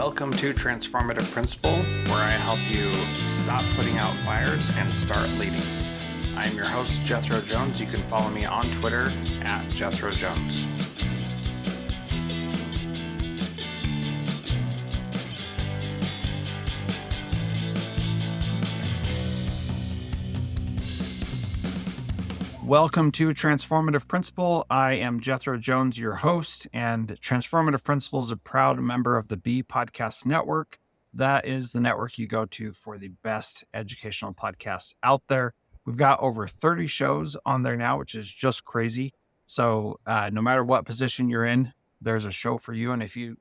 Welcome to Transformative Principle, where I help you stop putting out fires and start leading. I am your host, Jethro Jones. You can follow me on Twitter at Jethro Jones. Welcome to Transformative Principle. I am Jethro Jones, your host, and Transformative Principle is a proud member of the B Podcast Network. That is the network you go to for the best educational podcasts out there. We've got over 30 shows on there now, which is just crazy. So no matter what position you're in, there's a show for you. And if you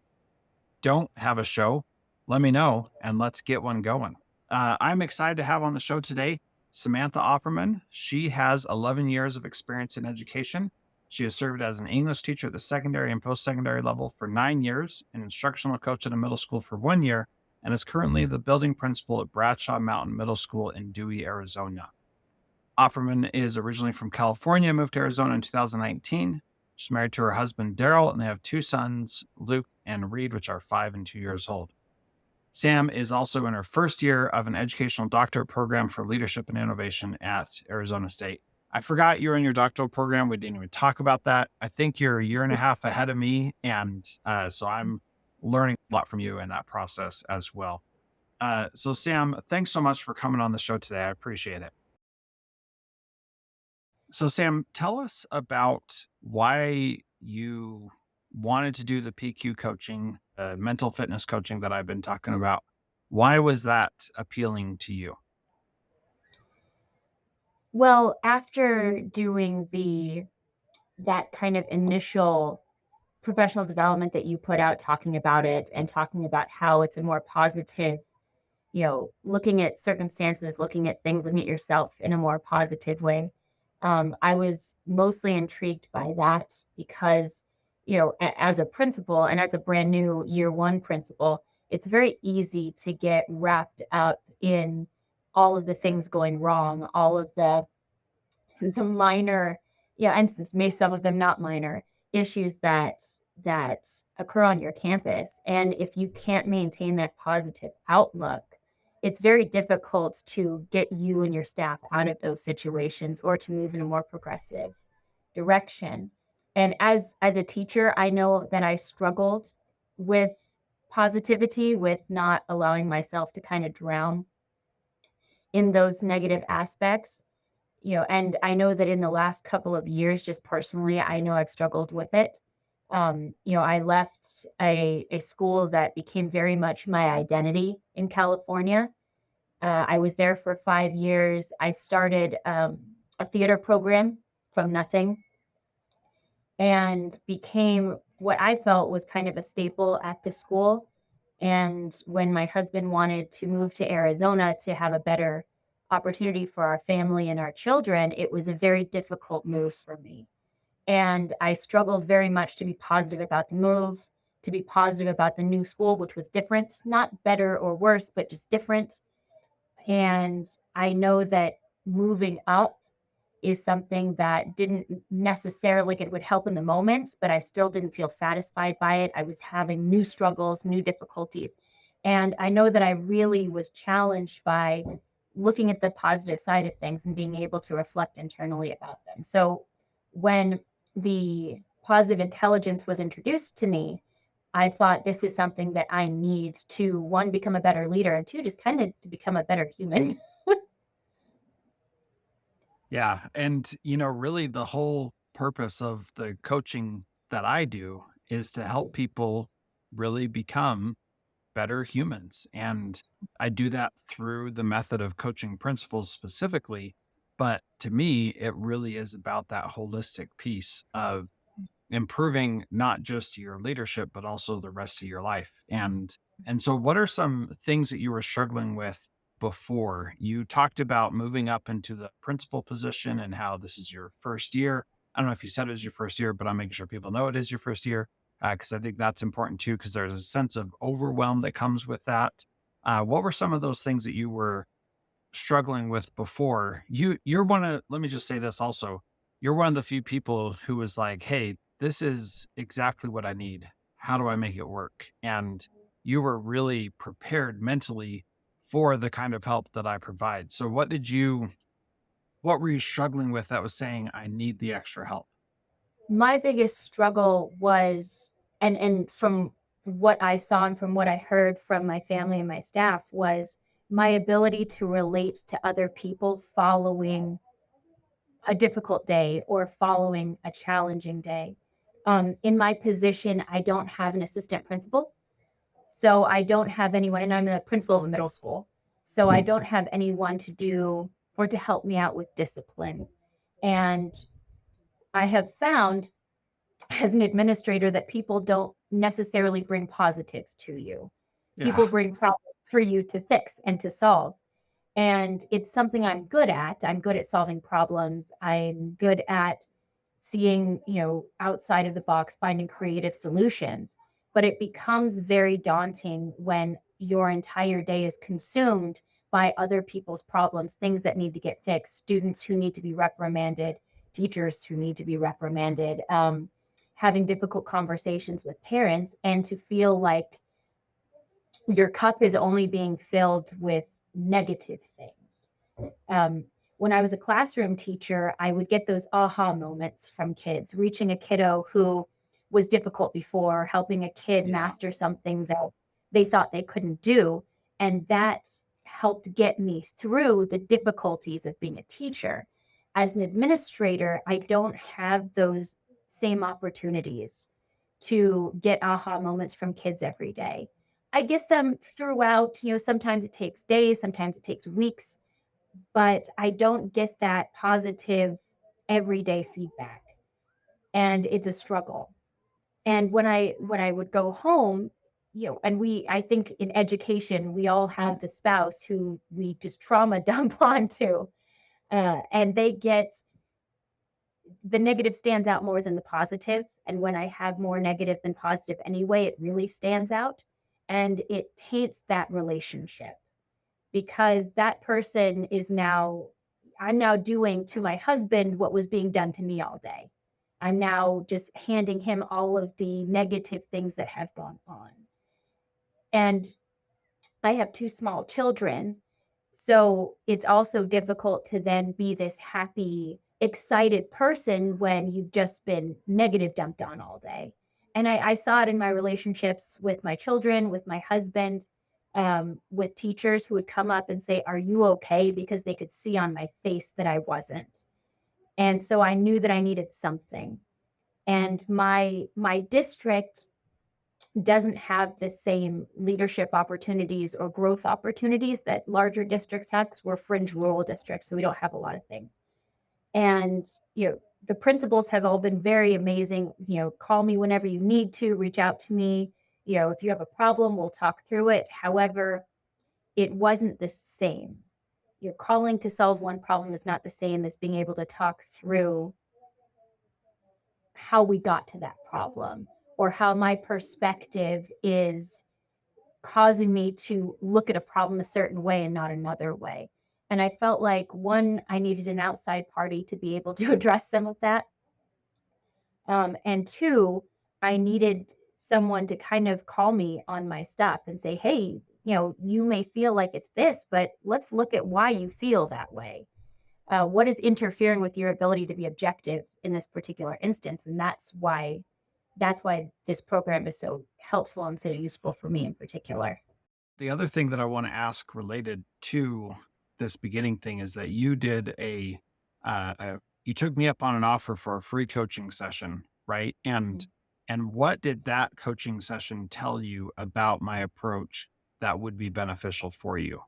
don't have a show, let me know and let's get one going. I'm excited to have on the show today Samantha Opperman. She has 11 years of experience in education. She has served as an English teacher at the secondary and post-secondary level for 9 years, an instructional coach at a middle school for 1 year, and is currently the building principal at Bradshaw Mountain Middle School in Dewey, Arizona. Opperman is originally from California, moved to Arizona in 2019. She's married to her husband, Daryl, and they have 2 sons, Luke and Reed, which are 5 and 2 years old. Sam is also in her first year of an educational doctorate program for leadership and innovation at Arizona State. I forgot you're in your doctoral program. We didn't even talk about that. I think you're a year and a half ahead of me. And so I'm learning a lot from you in that process as well. So Sam, thanks so much for coming on the show today. I appreciate it. So Sam, tell us about why you wanted to do the PQ coaching, mental fitness coaching that I've been talking about. Why was that appealing to you? Well, after doing that kind of initial professional development that you put out, talking about it and talking about how it's a more positive, looking at circumstances, looking at things, looking at yourself in a more positive way. I was mostly intrigued by that because, as a principal and as a brand new year one principal, it's very easy to get wrapped up in all of the things going wrong, all of the minor, and may some of them not minor issues that occur on your campus. And if you can't maintain that positive outlook, it's very difficult to get you and your staff out of those situations or to move in a more progressive direction. And as a teacher, I know that I struggled with positivity, with not allowing myself to kind of drown in those negative aspects. And I know that in the last couple of years, just personally, I know I've struggled with it. I left a school that became very much my identity in California. I was there for 5 years. I started a theater program from nothing and became what I felt was kind of a staple at the school. And when my husband wanted to move to Arizona to have a better opportunity for our family and our children, it was a very difficult move for me. And I struggled very much to be positive about the move, to be positive about the new school, which was different, not better or worse, but just different. And I know that moving up is something that didn't necessarily, like, it would help in the moment, but I still didn't feel satisfied by it. I was having new struggles, new difficulties. And I know that I really was challenged by looking at the positive side of things and being able to reflect internally about them. So when the positive intelligence was introduced to me, I thought this is something that I need to, one, become a better leader, and two, just kind of to become a better human. Yeah. And, really the whole purpose of the coaching that I do is to help people really become better humans. And I do that through the method of coaching principles specifically. But to me, it really is about that holistic piece of improving not just your leadership, but also the rest of your life. And so what are some things that you were struggling with before? You talked about moving up into the principal position and how this is your first year. I don't know if you said it was your first year, but I'm making sure people know it is your first year because I think that's important too, because there's a sense of overwhelm that comes with that. What were some of those things that you were struggling with before? You're one of, let me just say this also, you're one of the few people who was like, hey, this is exactly what I need. How do I make it work? And you were really prepared mentally for the kind of help that I provide. So what were you struggling with that was saying, I need the extra help? My biggest struggle was, and from what I saw and from what I heard from my family and my staff, was my ability to relate to other people following a difficult day or following a challenging day. In my position, I don't have an assistant principal. So I don't have anyone, and I'm a principal of a middle school. So I don't have anyone to do or to help me out with discipline. And I have found as an administrator that people don't necessarily bring positives to you. Yeah. People bring problems for you to fix and to solve. And it's something I'm good at. I'm good at solving problems. I'm good at seeing, outside of the box, finding creative solutions. But it becomes very daunting when your entire day is consumed by other people's problems, things that need to get fixed, students who need to be reprimanded, teachers who need to be reprimanded, having difficult conversations with parents, and to feel like your cup is only being filled with negative things. When I was a classroom teacher, I would get those aha moments from kids, reaching a kiddo who was difficult before, helping a kid Yeah. master something that they thought they couldn't do. And that helped get me through the difficulties of being a teacher. As an administrator, I don't have those same opportunities to get aha moments from kids every day. I get them throughout, sometimes it takes days, sometimes it takes weeks, but I don't get that positive everyday feedback. And it's a struggle. And when I would go home, and I think in education, we all have the spouse who we just trauma dump onto. And they get the negative stands out more than the positive. And when I have more negative than positive anyway, it really stands out. And it taints that relationship because that person is now, I'm now doing to my husband what was being done to me all day. I'm now just handing him all of the negative things that have gone on. And I have two small children. So it's also difficult to then be this happy, excited person when you've just been negative dumped on all day. And I saw it in my relationships with my children, with my husband, with teachers who would come up and say, "Are you okay?" Because they could see on my face that I wasn't. And so I knew that I needed something. And my district doesn't have the same leadership opportunities or growth opportunities that larger districts have because we're fringe rural districts, so we don't have a lot of things. And the principals have all been very amazing. Call me whenever you need to, reach out to me. If you have a problem, we'll talk through it. However, it wasn't the same. Calling to solve one problem is not the same as being able to talk through how we got to that problem or how my perspective is causing me to look at a problem a certain way and not another way. And I felt like one, I needed an outside party to be able to address some of that. And two, I needed someone to kind of call me on my stuff and say, hey, you may feel like it's this, but let's look at why you feel that way. What is interfering with your ability to be objective in this particular instance? And that's why this program is so helpful and so useful for me in particular. The other thing that I want to ask related to this beginning thing is that you did you took me up on an offer for a free coaching session, right? And what did that coaching session tell you about my approach that would be beneficial for you?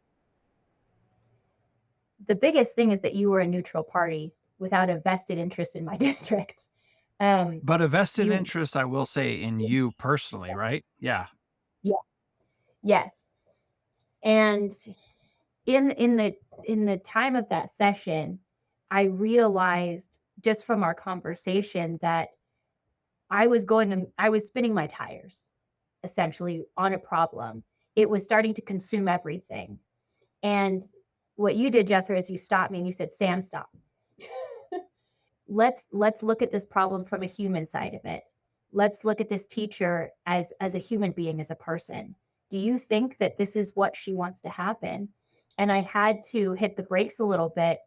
The biggest thing is that you were a neutral party without a vested interest in my district. Um, But a vested you, interest, I will say, in you personally, right? Yeah. yeah, yes, and in the time of that session, I realized just from our conversation that I was spinning my tires essentially on a problem. It was starting to consume everything, and what you did, Jethro, is you stopped me and you said, "Sam, stop. Let's look at this problem from a human side of it. Let's look at this teacher as a human being, as a person. Do you think that this is what she wants to happen? And I had to hit the brakes a little bit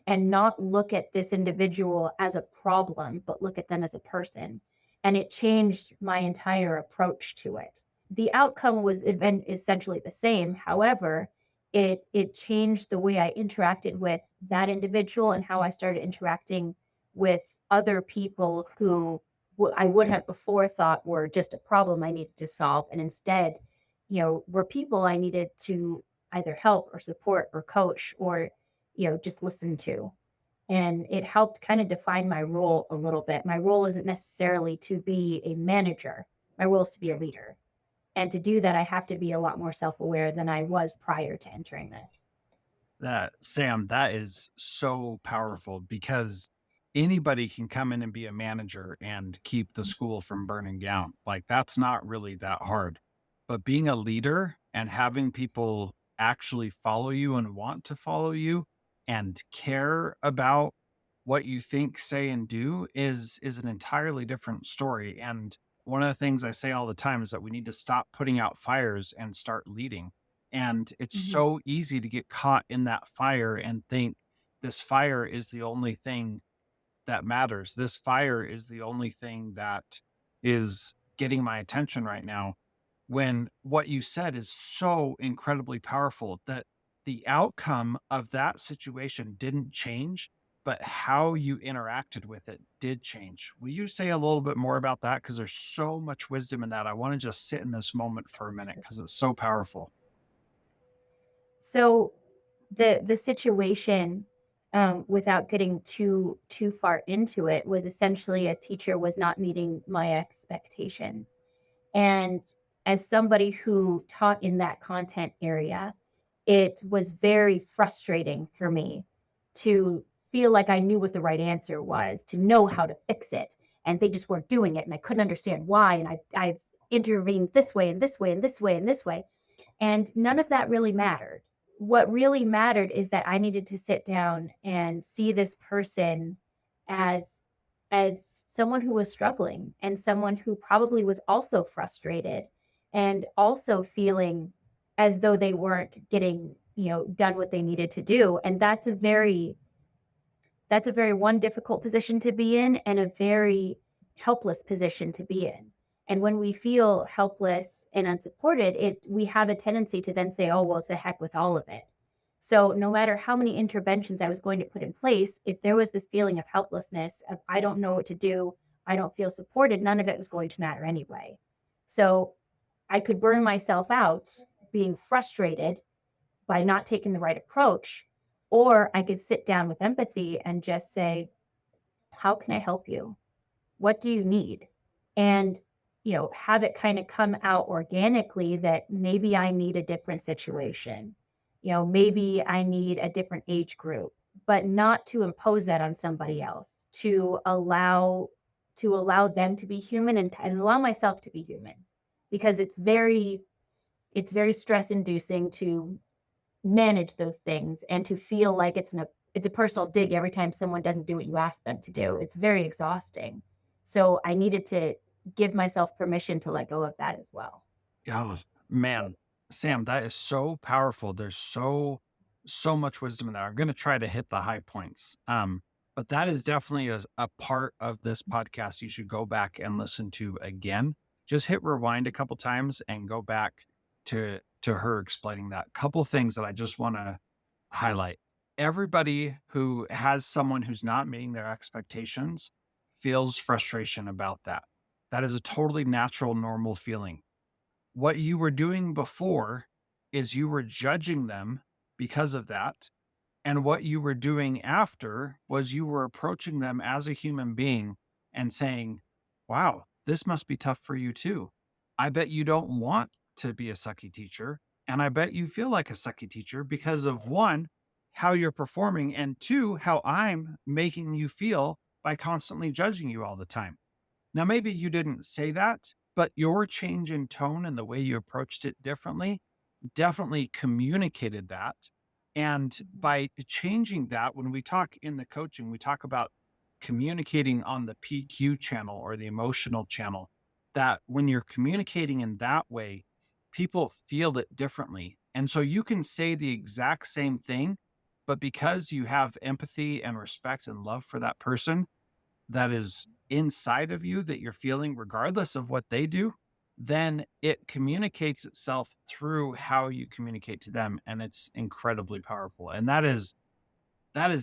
and not look at this individual as a problem, but look at them as a person. And it changed my entire approach to it. The outcome was essentially the same. However, it changed the way I interacted with that individual and how I started interacting with other people who I would have before thought were just a problem I needed to solve, and instead, were people I needed to either help or support or coach or just listen to. And it helped kind of define my role a little bit. My role isn't necessarily to be a manager, my role is to be a leader. And to do that, I have to be a lot more self aware than I was prior to entering this. That Sam, that is so powerful because anybody can come in and be a manager and keep the school from burning down. Like that's not really that hard. But being a leader and having people actually follow you and want to follow you and care about what you think, say, and do is an entirely different story. And one of the things I say all the time is that we need to stop putting out fires and start leading. And it's Mhm. so easy to get caught in that fire and think this fire is the only thing that matters. This fire is the only thing that is getting my attention right now. When what you said is so incredibly powerful that the outcome of that situation didn't change, but how you interacted with it did change. Will you say a little bit more about that? Because there's so much wisdom in that. I want to just sit in this moment for a minute because it's so powerful. So the situation, without getting too far into it, was essentially a teacher was not meeting my expectations. And as somebody who taught in that content area, it was very frustrating for me to feel like I knew what the right answer was, to know how to fix it. And they just weren't doing it. And I couldn't understand why. And I intervened this way and this way and this way and this way. And none of that really mattered. What really mattered is that I needed to sit down and see this person as as someone who was struggling and someone who probably was also frustrated and also feeling as though they weren't getting, done what they needed to do. And that's a very one difficult position to be in and a very helpless position to be in. And when we feel helpless and unsupported, we have a tendency to then say, "Oh, well, to heck with all of it." So no matter how many interventions I was going to put in place, if there was this feeling of helplessness, of I don't know what to do, I don't feel supported, none of it was going to matter anyway. So I could burn myself out being frustrated by not taking the right approach, or I could sit down with empathy and just say, how can I help you? What do you need? And, have it kind of come out organically that maybe I need a different situation. Maybe I need a different age group, but not to impose that on somebody else, to allow them to be human and allow myself to be human because it's very stress inducing to manage those things and to feel like it's a personal dig every time someone doesn't do what you ask them to do. It's very exhausting. So I needed to give myself permission to let go of that as well. Oh, man, Sam, that is so powerful. There's so much wisdom in there. I'm going to try to hit the high points. But that is definitely a part of this podcast you should go back and listen to again. Just hit rewind a couple times and go back to her explaining that. Couple things that I just want to highlight. Everybody who has someone who's not meeting their expectations feels frustration about that. That is a totally natural, normal feeling. What you were doing before is you were judging them because of that. And what you were doing after was you were approaching them as a human being and saying, wow, this must be tough for you too. I bet you don't want to be a sucky teacher. And I bet you feel like a sucky teacher because of one, how you're performing, and two, how I'm making you feel by constantly judging you all the time. Now, maybe you didn't say that, but your change in tone and the way you approached it differently definitely communicated that. And by changing that, when we talk in the coaching, we talk about communicating on the PQ channel or the emotional channel. That when you're communicating in that way, people feel it differently. And so you can say the exact same thing, but because you have empathy and respect and love for that person that is inside of you that you're feeling, regardless of what they do, then it communicates itself through how you communicate to them. And it's incredibly powerful. And that is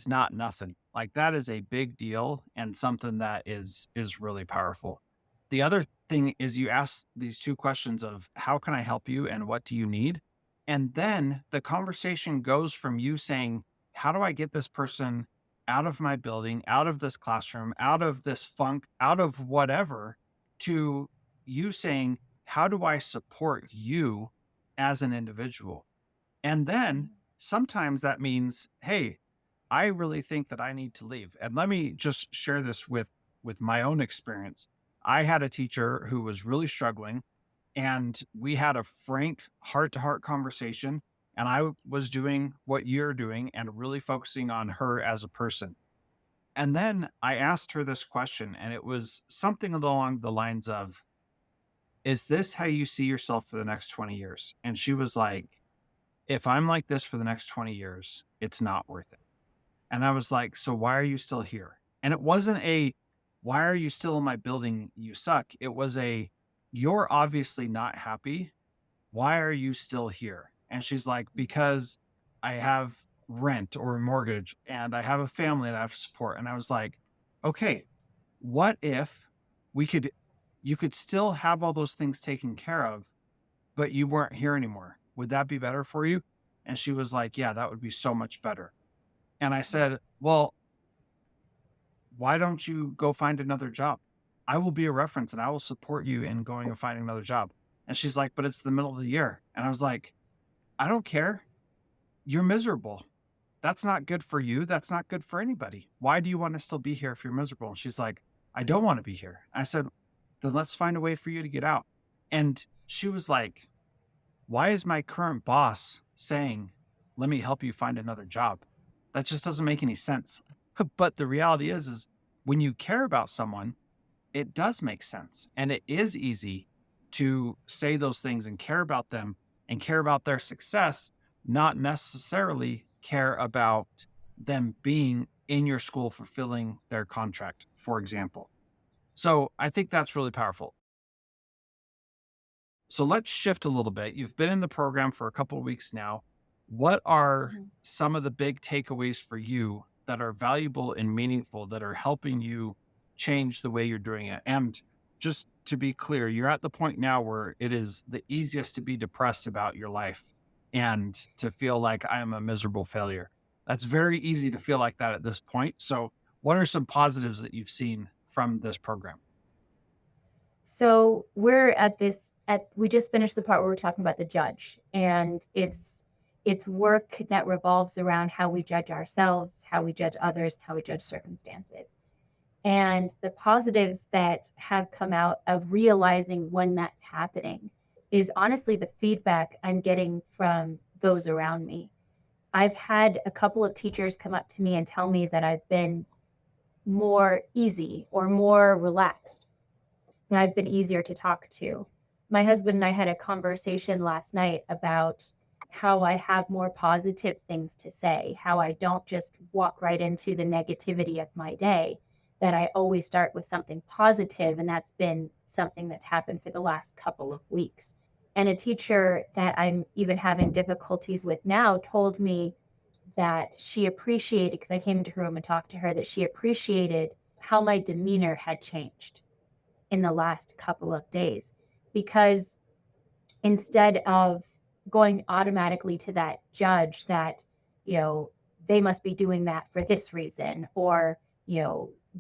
not nothing. Like that is a big deal and something that is really powerful. The other thing is you ask these two questions of how can I help you and what do you need? And then the conversation goes from you saying, how do I get this person out of my building, out of this classroom, out of this funk, out of whatever, to you saying, how do I support you as an individual? And then sometimes that means, hey, I really think that I need to leave. And let me just share this with my own experience. I had a teacher who was really struggling and we had a frank heart-to-heart conversation and I was doing what you're doing and really focusing on her as a person. And then I asked her this question and it was something along the lines of, is this how you see yourself for the next 20 years? And she was like, if I'm like this for the next 20 years, it's not worth it. And I was like, so why are you still here? And it wasn't a, why are you still in my building? You suck. It was a, you're obviously not happy. Why are you still here? And she's like, because I have rent or a mortgage and I have a family that I have to support. And I was like, okay, what if we could, you could still have all those things taken care of, but you weren't here anymore? Would that be better for you? And she was like, yeah, that would be so much better. And I said, well, why don't you go find another job? I will be a reference and I will support you in going and finding another job. And she's like, but it's the middle of the year. And I was like, I don't care. You're miserable. That's not good for you. That's not good for anybody. Why do you want to still be here if you're miserable? And she's like, I don't want to be here. I said, then let's find a way for you to get out. And she was like, why is my current boss saying, let me help you find another job? That just doesn't make any sense. But the reality is when you care about someone, it does make sense. And it is easy to say those things and care about them and care about their success, not necessarily care about them being in your school fulfilling their contract, for example. So I think that's really powerful. So let's shift a little bit. You've been in the program for a couple of weeks now. What are Mhm. some of the big takeaways for you that are valuable and meaningful that are helping you change the way you're doing it? And just to be clear, you're at the point now where it is the easiest to be depressed about your life and to feel like I am a miserable failure. That's very easy to feel like that at this point. So, what are some positives that you've seen from this program? So we're at this at we just finished the part where we're talking about the judge, and it's work that revolves around how we judge ourselves, how we judge others, how we judge circumstances. And the positives that have come out of realizing when that's happening is honestly the feedback I'm getting from those around me. I've had a couple of teachers come up to me and tell me that I've been more easy or more relaxed, and I've been easier to talk to. My husband and I had a conversation last night about how I have more positive things to say, how I don't just walk right into the negativity of my day, that I always start with something positive, and that's been something that's happened for the last couple of weeks. And a teacher that I'm even having difficulties with now told me that she appreciated, because I came into her room and talked to her, that she appreciated how my demeanor had changed in the last couple of days, because instead of going automatically to that judge that, you know, they must be doing that for this reason, or,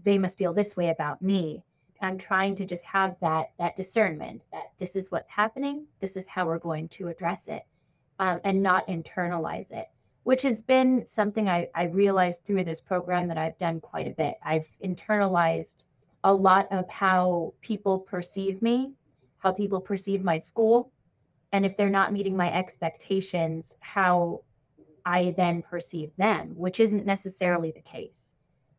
they must feel this way about me. I'm trying to just have that discernment that this is what's happening, this is how we're going to address it, and not internalize it, which has been something I realized through this program that I've done quite a bit. I've internalized a lot of how people perceive me, how people perceive my school, and if they're not meeting my expectations, how I then perceive them, which isn't necessarily the case.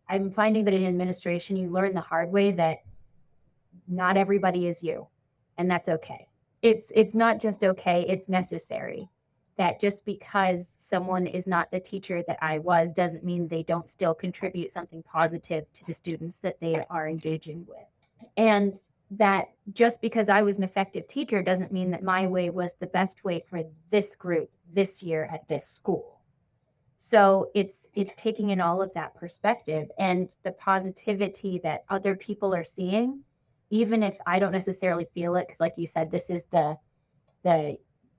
I'm finding that in administration, you learn the hard way that not everybody is you, and that's okay. it's not just okay, it's necessary. That just because someone is not the teacher that I was doesn't mean they don't still contribute something positive to the students that they are engaging with. And that just because I was an effective teacher doesn't mean that my way was the best way for this group this year at this school. So it's taking in all of that perspective and the positivity that other people are seeing, even if I don't necessarily feel it. Because, like you said, this is the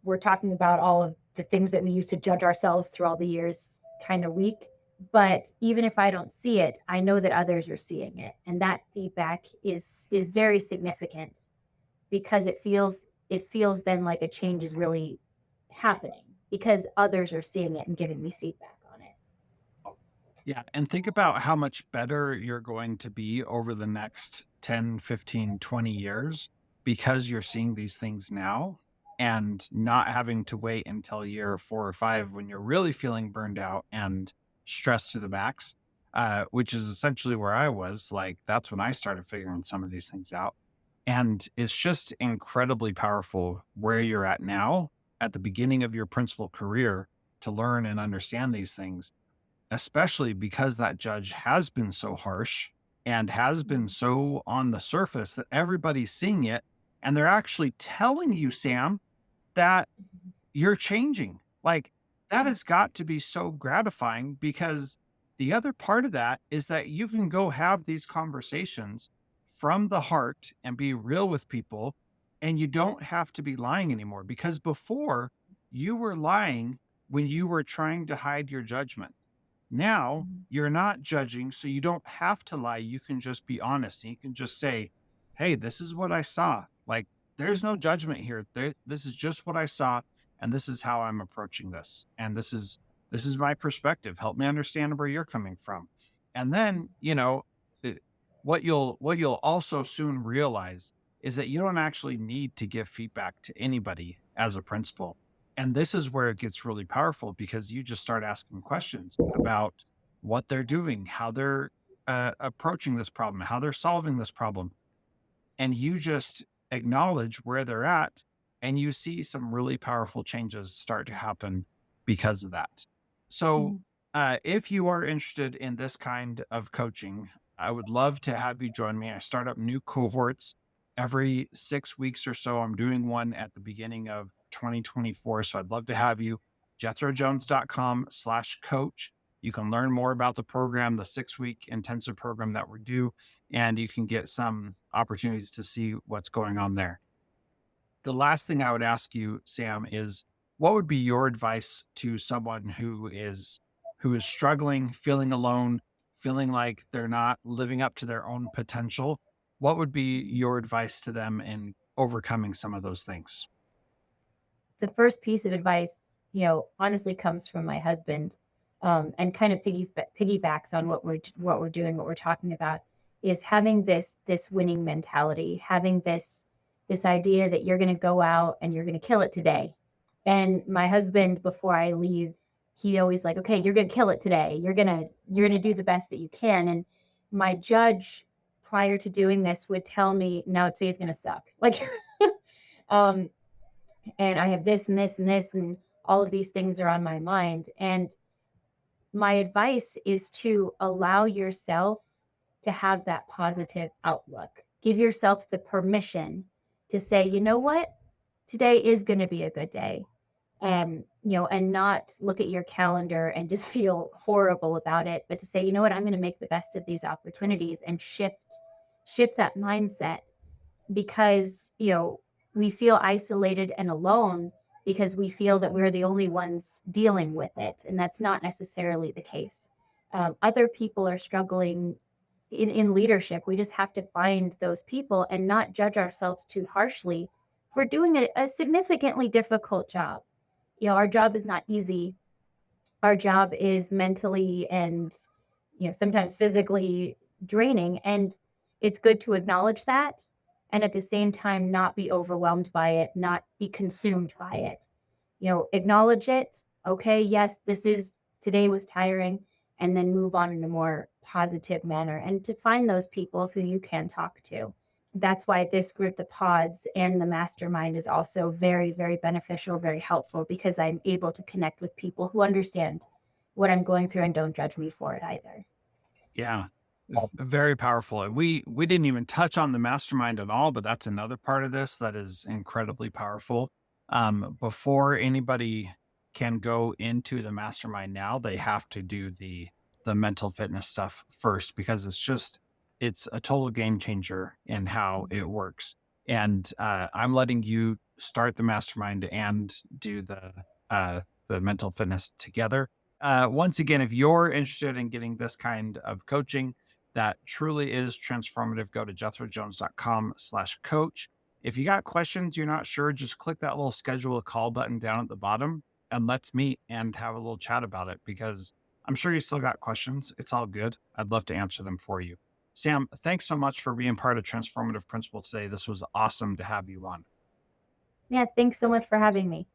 we're talking about all of the things that we used to judge ourselves through all the years kind of week. But even if I don't see it, I know that others are seeing it, and that feedback is very significant because it feels then like a change is really happening because others are seeing it and giving me feedback on it. Yeah. And think about how much better you're going to be over the next 10, 15, 20 years because you're seeing these things now and not having to wait until year 4 or 5 when you're really feeling burned out and stressed to the max, which is essentially where I was. Like, that's when I started figuring some of these things out. And it's just incredibly powerful where you're at now at the beginning of your principal career to learn and understand these things, especially because that judge has been so harsh and has been so on the surface that everybody's seeing it. And they're actually telling you, Sam, that you're changing. Like, that has got to be so gratifying because the other part of that is that you can go have these conversations from the heart and be real with people, and you don't have to be lying anymore. Because before, you were lying when you were trying to hide your judgment. Now you're not judging, so you don't have to lie. You can just be honest and you can just say, "Hey, this is what I saw." Like, there's no judgment here. This is just what I saw, and this is how I'm approaching this. And this is my perspective. Help me understand where you're coming from. And then, it- what you'll also soon realize is that you don't actually need to give feedback to anybody as a principal. And this is where it gets really powerful because you just start asking questions about what they're doing, how they're approaching this problem, how they're solving this problem. And you just acknowledge where they're at, and you see some really powerful changes start to happen because of that. So, Mhm. if you are interested in this kind of coaching, I would love to have you join me. I start up new cohorts every 6 weeks or so. I'm doing one at the beginning of 2024. So I'd love to have you. JethroJones.com/coach. You can learn more about the program, the 6 week intensive program that we do, and you can get some opportunities to see what's going on there. The last thing I would ask you, Sam, is what would be your advice to someone who is struggling, feeling alone, feeling like they're not living up to their own potential? What would be your advice to them in overcoming some of those things? The first piece of advice, honestly comes from my husband, and kind of piggybacks on what we're doing, what we're talking about, is having this winning mentality, having this idea that you're going to go out and you're going to kill it today. And my husband, before I leave, he always like, okay, you're going to kill it today. You're going to do the best that you can. And my judge prior to doing this would tell me, no, today's going to suck. Like, um, and I have this and this and this, and all of these things are on my mind. And my advice is to allow yourself to have that positive outlook. Give yourself the permission to say, you know what, today is going to be a good day. And not look at your calendar and just feel horrible about it, but to say, you know what, I'm going to make the best of these opportunities and shift that mindset because we feel isolated and alone because we feel that we're the only ones dealing with it, and that's not necessarily the case. Other people are struggling in leadership. We just have to find those people and not judge ourselves too harshly for doing a significantly difficult job. Our job is not easy. Our job is mentally and sometimes physically draining, and it's good to acknowledge that and at the same time not be overwhelmed by it, not be consumed by it. Acknowledge it. Okay, yes, today was tiring, and then move on in a more positive manner and to find those people who you can talk to. that's why this group, the pods and the mastermind, is also very, very beneficial, very helpful, because I'm able to connect with people who understand what I'm going through and don't judge me for it either. Yeah. Very powerful. And we didn't even touch on the mastermind at all, but that's another part of this that is incredibly powerful. Before anybody can go into the mastermind now, they have to do the mental fitness stuff first, because it's a total game changer in how it works. And I'm letting you start the mastermind and do the mental fitness together. Once again, if you're interested in getting this kind of coaching that truly is transformative, go to jethrojones.com/coach. If you got questions, you're not sure, just click that little schedule a call button down at the bottom and let's meet and have a little chat about it, because I'm sure you still got questions. It's all good. I'd love to answer them for you. Sam, thanks so much for being part of Transformative Principal today. This was awesome to have you on. Yeah, thanks so much for having me.